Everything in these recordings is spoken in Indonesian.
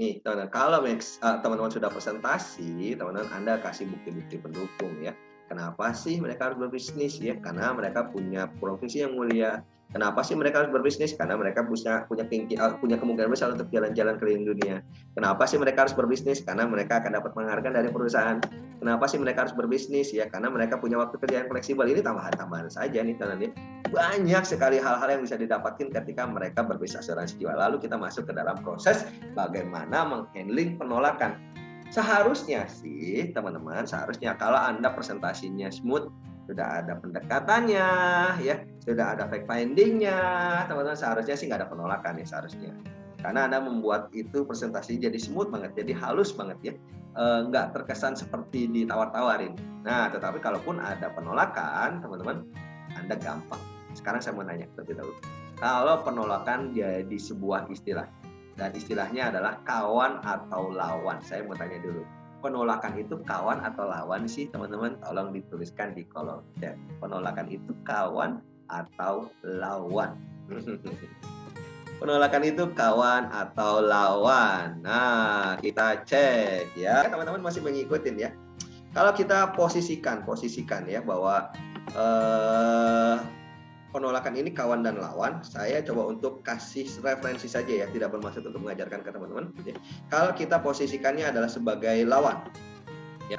Nih, teman-teman, kalau teman-teman sudah presentasi, teman-teman Anda kasih bukti-bukti pendukung ya. Kenapa sih mereka harus berbisnis ya? Karena mereka punya profesi yang mulia. Kenapa sih mereka harus berbisnis? Karena mereka punya kemungkinan besar untuk jalan-jalan keliling dunia. Kenapa sih mereka harus berbisnis? Karena mereka akan dapat penghargaan dari perusahaan. Kenapa sih mereka harus berbisnis ya? Karena mereka punya waktu kerja yang fleksibel. Ini tambahan-tambahan saja nih, teman-teman. Banyak sekali hal-hal yang bisa didapatkan ketika mereka berbisnis asuransi jiwa. Lalu kita masuk ke dalam proses bagaimana menghandling penolakan. Seharusnya sih teman-teman, seharusnya kalau Anda presentasinya smooth, sudah ada pendekatannya, ya, sudah ada fact findingnya, teman-teman, seharusnya sih nggak ada penolakan ya seharusnya. Karena Anda membuat itu presentasi jadi smooth banget, jadi halus banget ya, nggak terkesan seperti ditawar-tawarin. Nah, tetapi kalaupun ada penolakan, teman-teman, Anda gampang. Sekarang saya mau nanya lebih dahulu. Kalau penolakan jadi sebuah istilah, dan istilahnya adalah kawan atau lawan. Saya mau tanya dulu, penolakan itu kawan atau lawan sih teman-teman? Tolong dituliskan di kolom chat. Penolakan itu kawan atau lawan? Penolakan itu kawan atau lawan? Nah, kita cek ya. Teman-teman masih mengikutin ya. Kalau kita posisikan ya bahwa penolakan ini kawan dan lawan, saya coba untuk kasih referensi saja ya, tidak bermaksud untuk mengajarkan ke teman-teman. Ya. Kalau kita posisikannya adalah sebagai lawan, ya,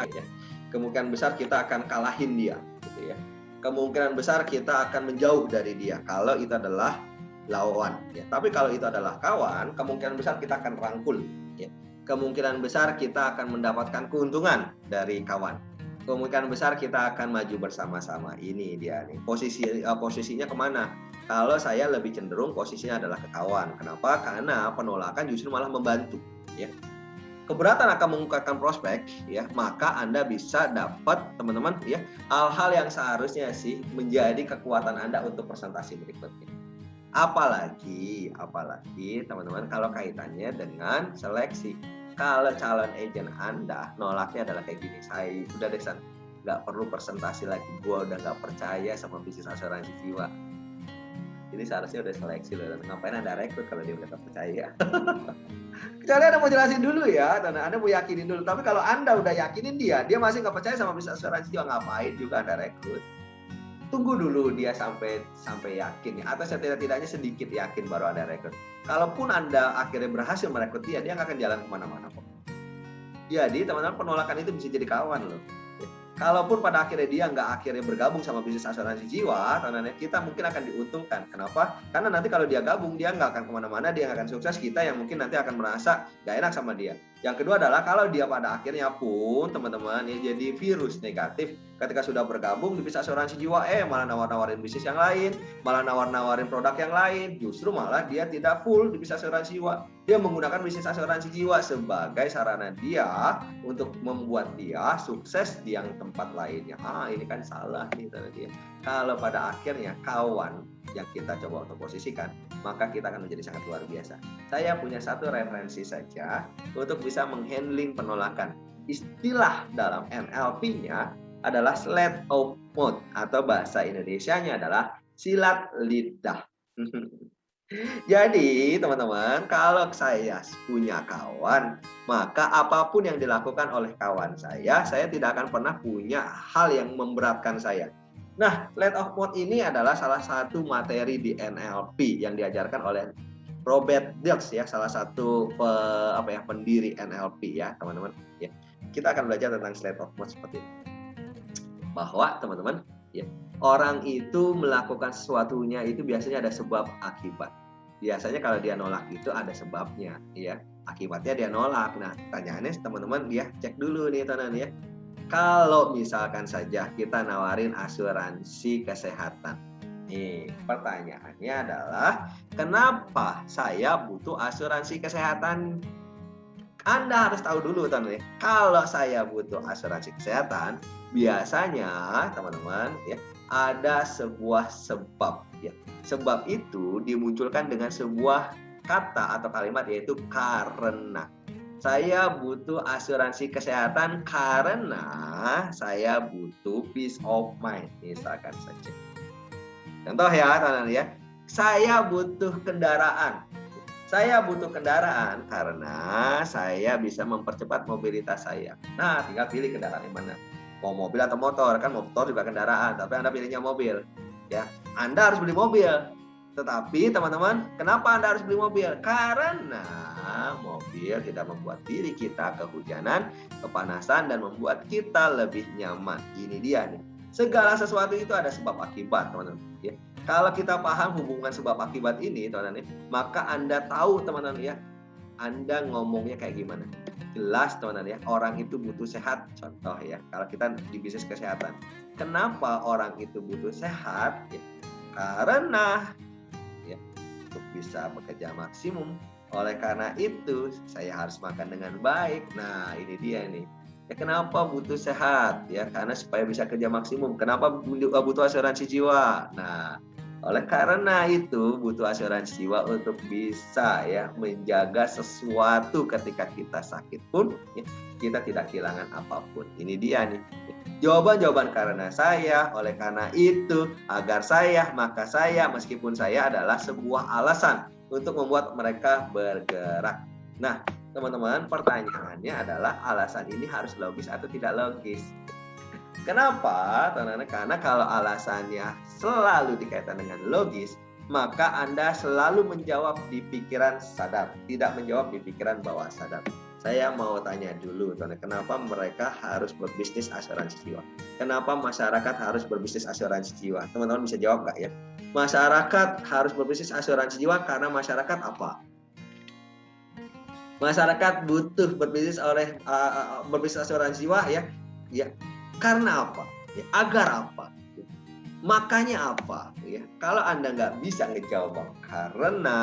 kemungkinan besar kita akan kalahin dia, gitu ya. Kemungkinan besar kita akan menjauh dari dia kalau itu adalah lawan. Ya. Tapi kalau itu adalah kawan, kemungkinan besar kita akan rangkul. Ya. Kemungkinan besar kita akan mendapatkan keuntungan dari kawan. Kemungkinan besar kita akan maju bersama-sama. Ini dia nih. Posisinya kemana? Kalau saya lebih cenderung posisinya adalah ke kawan. Kenapa? Karena penolakan justru malah membantu. Ya. Keberatan akan mengungkapkan prospek, ya, maka Anda bisa dapat teman-teman ya hal-hal yang seharusnya sih menjadi kekuatan Anda untuk presentasi berikutnya. Apalagi teman-teman kalau kaitannya dengan seleksi. Kalau calon agent Anda nolaknya adalah kayak gini, saya udah deh San, nggak perlu presentasi lagi, gue udah nggak percaya sama bisnis asuransi jiwa. Jadi seharusnya udah seleksi loh, ngapain Anda rekrut kalau dia udah nggak percaya? Kecuali Anda mau jelasin dulu ya, Anda mau yakinin dulu. Tapi kalau Anda udah yakinin dia masih nggak percaya sama bisnis asuransi jiwa, ngapain juga Anda rekrut? Tunggu dulu dia sampai yakin ya, atau setidak-tidaknya sedikit yakin baru Anda rekrut. Kalaupun Anda akhirnya berhasil merekrut dia nggak akan jalan kemana-mana kok. Jadi teman-teman, penolakan itu bisa jadi kawan loh. Kalaupun pada akhirnya dia nggak bergabung sama bisnis asuransi jiwa, teman-teman, kita mungkin akan diuntungkan. Kenapa? Karena nanti kalau dia gabung, dia nggak akan kemana-mana, dia nggak akan sukses, kita yang mungkin nanti akan merasa nggak enak sama dia. Yang kedua adalah kalau dia pada akhirnya pun, teman-teman, ya jadi virus negatif, ketika sudah bergabung di bisnis asuransi jiwa, malah nawar-nawarin bisnis yang lain, malah nawar-nawarin produk yang lain, justru malah dia tidak full di bisnis asuransi jiwa. Dia menggunakan bisnis asuransi jiwa sebagai sarana dia untuk membuat dia sukses di yang tempat lainnya. Ini kan salah nih dia. Kalau pada akhirnya kawan yang kita coba untuk posisikan, maka kita akan menjadi sangat luar biasa. Saya punya satu referensi saja untuk bisa menghandling penolakan. Istilah dalam NLP-nya adalah sleight of mouth, atau bahasa Indonesianya adalah silat lidah. Jadi teman-teman, kalau saya punya kawan, maka apapun yang dilakukan oleh kawan saya tidak akan pernah punya hal yang memberatkan saya. Nah, sleight of mouth ini adalah salah satu materi di NLP yang diajarkan oleh Robert Dilts ya, salah satu pendiri NLP ya, teman-teman. Ya, kita akan belajar tentang sleight of mouth seperti ini. Bahwa teman-teman, ya, orang itu melakukan sesuatunya itu biasanya ada sebab akibat. Biasanya kalau dia nolak itu ada sebabnya, ya. Akibatnya dia nolak. Nah, pertanyaannya teman-teman ya, cek dulu nih teman-teman ya. Kalau misalkan saja kita nawarin asuransi kesehatan. Nih, pertanyaannya adalah kenapa saya butuh asuransi kesehatan? Anda harus tahu dulu teman-teman ya. Kalau saya butuh asuransi kesehatan, biasanya teman-teman ya ada sebuah sebab ya. Sebab itu dimunculkan dengan sebuah kata atau kalimat, yaitu karena. Saya butuh asuransi kesehatan karena saya butuh peace of mind, misalkan saja. Contoh ya teman-teman ya, saya butuh kendaraan. Saya butuh kendaraan karena saya bisa mempercepat mobilitas saya. Nah, tinggal pilih kendaraan yang mana. Mau mobil atau motor, kan motor juga kendaraan, tapi Anda pilihnya mobil. Ya, Anda harus beli mobil. Tetapi teman-teman, kenapa Anda harus beli mobil? Karena mobil tidak membuat diri kita kehujanan, kepanasan, dan membuat kita lebih nyaman. Ini dia nih. Segala sesuatu itu ada sebab akibat, teman-teman. Ya. Kalau kita paham hubungan sebab akibat ini, teman-teman, maka Anda tahu, teman-teman, ya, Anda ngomongnya kayak gimana. Jelas, teman-teman, ya, orang itu butuh sehat. Contoh ya, kalau kita di bisnis kesehatan. Kenapa orang itu butuh sehat? Ya, karena ya, untuk bisa bekerja maksimum. Oleh karena itu, saya harus makan dengan baik. Nah, ini dia nih. Ya, kenapa butuh sehat? Ya, karena supaya bisa kerja maksimum. Kenapa butuh asuransi jiwa? Nah, oleh karena itu butuh asuransi jiwa untuk bisa ya menjaga sesuatu ketika kita sakit pun ya, kita tidak kehilangan apapun. Ini dia nih. Jawaban-jawaban karena saya, oleh karena itu, agar saya, maka saya, meskipun saya adalah sebuah alasan untuk membuat mereka bergerak. Nah, teman-teman, pertanyaannya adalah alasan ini harus logis atau tidak logis? Kenapa? Karena kalau alasannya selalu dikaitkan dengan logis, maka Anda selalu menjawab di pikiran sadar, tidak menjawab di pikiran bawah sadar. Saya mau tanya dulu, kenapa mereka harus berbisnis asuransi jiwa? Kenapa masyarakat harus berbisnis asuransi jiwa? Teman-teman bisa jawab nggak ya? Masyarakat harus berbisnis asuransi jiwa karena masyarakat apa? Masyarakat butuh berbisnis berbisnis asuransi jiwa ya, ya. Karena apa? Ya, agar apa? Makanya apa? Ya, kalau Anda nggak bisa ngejawab karena,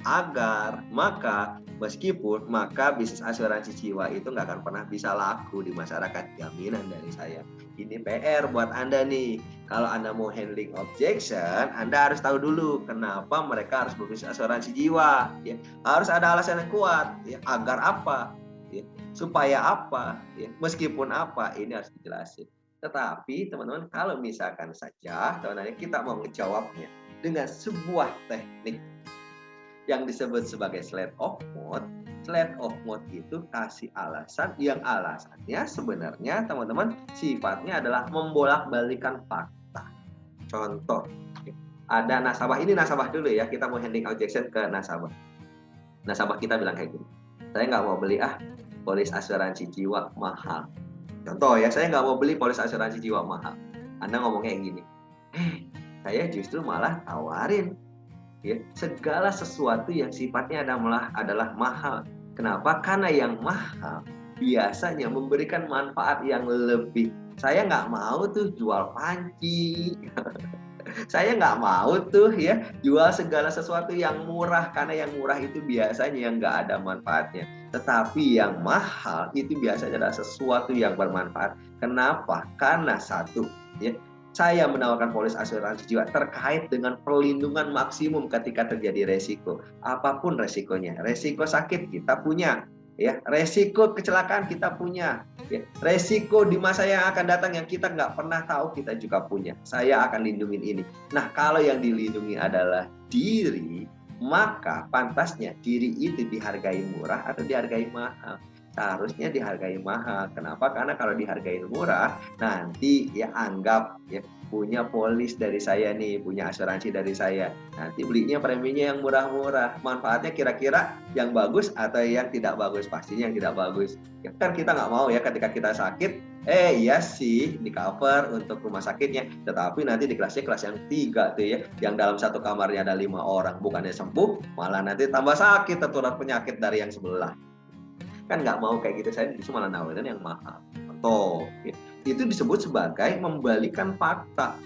agar, maka, meskipun, maka bisnis asuransi jiwa itu nggak akan pernah bisa laku di masyarakat. Jaminan dari saya. Ini PR buat Anda nih. Kalau Anda mau handling objection, Anda harus tahu dulu kenapa mereka harus berbisnis asuransi jiwa. Ya, harus ada alasan yang kuat. Ya, agar apa? Ya, supaya apa? Ya, meskipun apa? Ini harus dijelasin. Tetapi teman-teman, kalau misalkan saja teman-teman kita mau menjawabnya dengan sebuah teknik yang disebut sebagai slide of mode. Slide of mode itu kasih alasan yang alasannya sebenarnya teman-teman sifatnya adalah membolak-balikan fakta. Contoh, ada nasabah, ini nasabah dulu ya, kita mau handling objection ke nasabah. Nasabah kita bilang kayak gini, saya nggak mau beli polis asuransi jiwa mahal. Contoh ya, saya nggak mau beli polis asuransi jiwa mahal. Anda ngomongnya yang gini, saya justru malah tawarin ya, segala sesuatu yang sifatnya adalah mahal. Kenapa? Karena yang mahal biasanya memberikan manfaat yang lebih. Saya nggak mau tuh jual panci. Saya nggak mau tuh ya jual segala sesuatu yang murah, karena yang murah itu biasanya yang nggak ada manfaatnya. Tetapi yang mahal itu biasanya adalah sesuatu yang bermanfaat. Kenapa? Karena satu, ya, saya menawarkan polis asuransi jiwa terkait dengan perlindungan maksimum ketika terjadi resiko. Apapun resikonya, resiko sakit kita punya, ya, resiko kecelakaan kita punya. Ya, resiko di masa yang akan datang yang kita nggak pernah tahu kita juga punya. Saya akan lindungin ini. Nah, kalau yang dilindungi adalah diri, maka pantasnya diri itu dihargai murah atau dihargai mahal. Seharusnya dihargai mahal. Kenapa? Karena kalau dihargai murah, nanti ya anggap ya punya polis dari saya nih, punya asuransi dari saya. Nanti belinya preminya yang murah-murah. Manfaatnya kira-kira yang bagus atau yang tidak bagus? Pastinya yang tidak bagus. Ya, kan kita nggak mau ya ketika kita sakit, iya sih di cover untuk rumah sakitnya, tetapi nanti di kelas yang 3 tuh ya, yang dalam satu kamarnya ada 5 orang, bukannya sembuh, malah nanti tambah sakit, tertular penyakit dari yang sebelah. Kan nggak mau kayak gitu, saya justru malah nawarin yang mahal. Atau itu disebut sebagai membalikan fakta.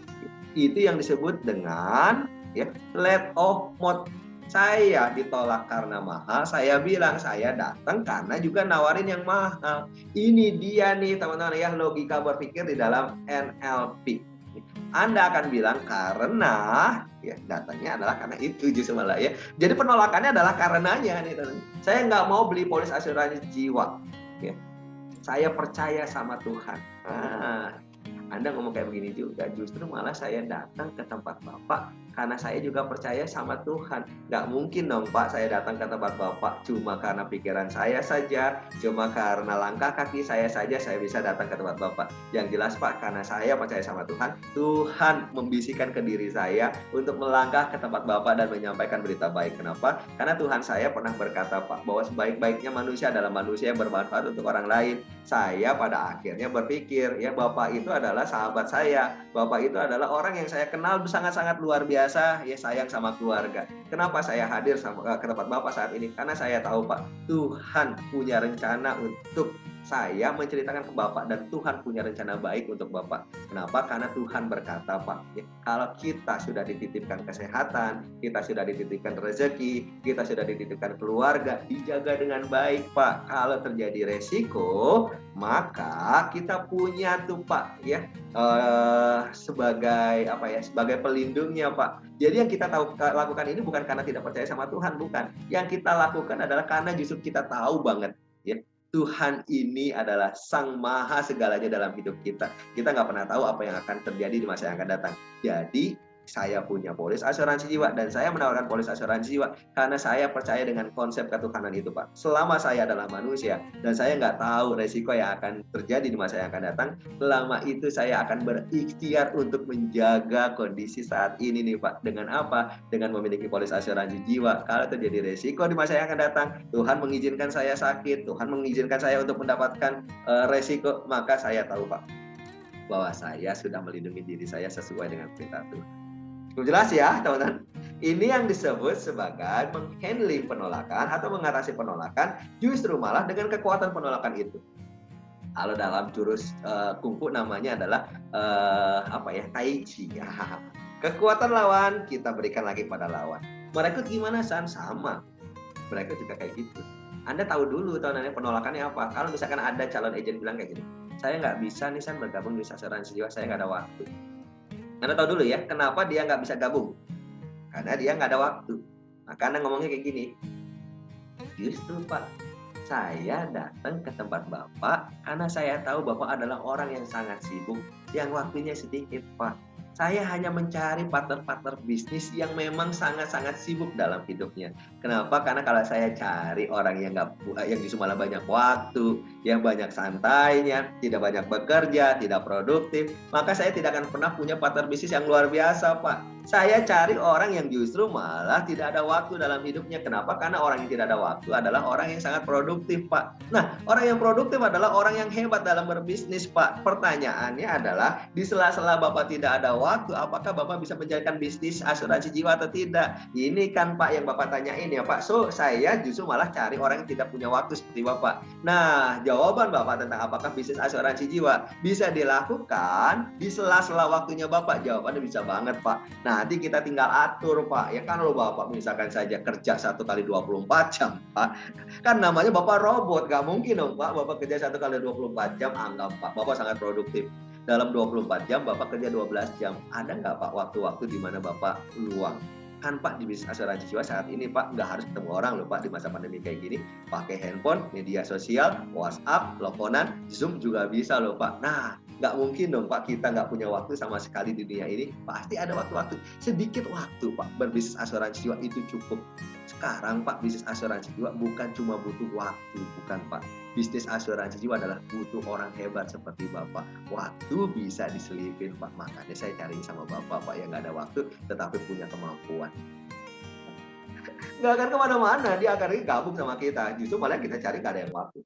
Itu yang disebut dengan ya slide of mode. Saya ditolak karena mahal, saya bilang saya datang karena juga nawarin yang mahal. Ini dia nih teman-teman ya, logika berpikir di dalam NLP. Anda akan bilang karena ya datangnya adalah karena itu justru malah ya. Jadi penolakannya adalah karenanya nih teman. Saya nggak mau beli polis asuransi jiwa. Ya. Saya percaya sama Tuhan. Anda ngomong kayak begini juga, justru malah saya datang ke tempat Bapak karena saya juga percaya sama Tuhan. Nggak mungkin dong Pak, saya datang ke tempat Bapak cuma karena pikiran saya saja, cuma karena langkah kaki saya saja saya bisa datang ke tempat Bapak. Yang jelas Pak, karena saya percaya sama Tuhan, Tuhan membisikkan ke diri saya untuk melangkah ke tempat Bapak dan menyampaikan berita baik. Kenapa? Karena Tuhan saya pernah berkata Pak, bahwa sebaik-baiknya manusia adalah manusia yang bermanfaat untuk orang lain. Saya pada akhirnya berpikir, ya Bapak itu adalah sahabat saya. Bapak itu adalah orang yang saya kenal sangat-sangat luar biasa, ya sayang sama keluarga. Kenapa saya hadir ke tempat Bapak saat ini? Karena saya tahu Pak, Tuhan punya rencana untuk saya menceritakan ke Bapak dan Tuhan punya rencana baik untuk Bapak. Kenapa? Karena Tuhan berkata Pak, ya, kalau kita sudah dititipkan kesehatan, kita sudah dititipkan rezeki, kita sudah dititipkan keluarga, dijaga dengan baik Pak. Kalau terjadi resiko, maka kita punya tuh Pak, ya sebagai apa ya, sebagai pelindungnya Pak. Jadi yang kita lakukan ini bukan karena tidak percaya sama Tuhan, bukan. Yang kita lakukan adalah karena justru kita tahu banget, ya Tuhan ini adalah Sang Maha segalanya dalam hidup kita. Kita nggak pernah tahu apa yang akan terjadi di masa yang akan datang. Jadi saya punya polis asuransi jiwa dan saya menawarkan polis asuransi jiwa karena saya percaya dengan konsep ketuhanan itu Pak. Selama saya adalah manusia dan saya nggak tahu resiko yang akan terjadi di masa yang akan datang, selama itu saya akan berikhtiar untuk menjaga kondisi saat ini nih Pak. Dengan apa? Dengan memiliki polis asuransi jiwa. Kalau terjadi resiko di masa yang akan datang, Tuhan mengizinkan saya sakit, Tuhan mengizinkan saya untuk mendapatkan resiko, maka saya tahu Pak bahwa saya sudah melindungi diri saya sesuai dengan perintah Tuhan. Jelas ya teman-teman. Ini yang disebut sebagai menghandling penolakan atau mengatasi penolakan justru malah dengan kekuatan penolakan itu. Kalau dalam jurus kungfu namanya adalah Tai Chi. Ya. Kekuatan lawan kita berikan lagi pada lawan. Mereka gimana San? Sama. Mereka juga kayak gitu. Anda tahu dulu namanya penolakannya apa. Kalau misalkan ada calon agent bilang kayak gini, saya nggak bisa nih San bergabung di asuransi jiwa, saya nggak ada waktu. Anda tahu dulu ya, kenapa dia nggak bisa gabung? Karena dia nggak ada waktu. Maka Anda ngomongnya kayak gini, justru Pak, saya datang ke tempat Bapak karena saya tahu Bapak adalah orang yang sangat sibuk, yang waktunya sedikit Pak. Saya hanya mencari partner-partner bisnis yang memang sangat-sangat sibuk dalam hidupnya. Kenapa? Karena kalau saya cari orang yang justru malah banyak waktu, yang banyak santainya, tidak banyak bekerja, tidak produktif, maka saya tidak akan pernah punya partner bisnis yang luar biasa, Pak. Saya cari orang yang justru malah tidak ada waktu dalam hidupnya. Kenapa? Karena orang yang tidak ada waktu adalah orang yang sangat produktif, Pak. Nah, orang yang produktif adalah orang yang hebat dalam berbisnis, Pak. Pertanyaannya adalah, di sela-sela Bapak tidak ada waktu, apakah Bapak bisa menjalankan bisnis asuransi jiwa atau tidak? Ini kan Pak yang Bapak tanyain ya Pak. So, saya justru malah cari orang yang tidak punya waktu seperti Bapak. Nah, jawaban Bapak tentang apakah bisnis asuransi jiwa bisa dilakukan di sela-sela waktunya Bapak? Jawabannya bisa banget Pak. Nanti kita tinggal atur Pak. Ya kan lo Bapak misalkan saja kerja 1 kali 24 jam Pak. Kan namanya Bapak robot. Gak mungkin dong Pak Bapak kerja 1 kali 24 jam. Anggap Pak Bapak sangat produktif. Dalam 24 jam Bapak kerja 12 jam. Ada nggak Pak waktu-waktu di mana Bapak luang? Kan Pak di bisnis asuransi jiwa saat ini Pak nggak harus ketemu orang loh Pak di masa pandemi kayak gini. Pakai handphone, media sosial, WhatsApp, teleponan, Zoom juga bisa loh Pak. Nah, nggak mungkin dong Pak kita nggak punya waktu sama sekali di dunia ini. Pasti ada waktu-waktu. Sedikit waktu Pak berbisnis asuransi jiwa itu cukup. Sekarang Pak bisnis asuransi jiwa bukan cuma butuh waktu, bukan Pak. Bisnis asuransi jiwa adalah butuh orang hebat seperti Bapak. Waktu bisa diselipin Pak. Makanya saya cari sama Bapak Pak yang nggak ada waktu tetapi punya kemampuan. Nggak akan kemana-mana, dia akan gabung sama kita. Justru malah kita cari nggak ada yang waktu.